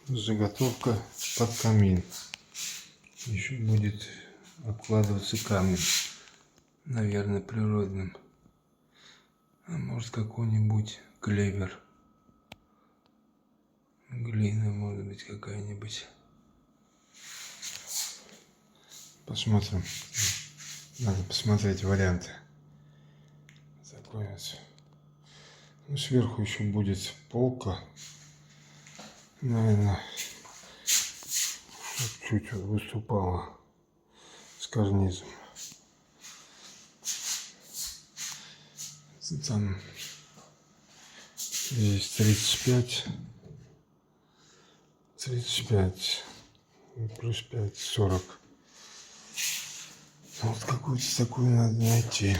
Заготовка под камин. Еще будет обкладываться камнем, наверное, природным, а может какой-нибудь клевер, глина, может быть, какая-нибудь. Посмотрим. Надо посмотреть варианты. Такой вот. Ну, сверху еще будет полка, наверное, чуть выступала с карнизом. Там здесь 35 плюс 5 40. Вот какую-то такую надо найти.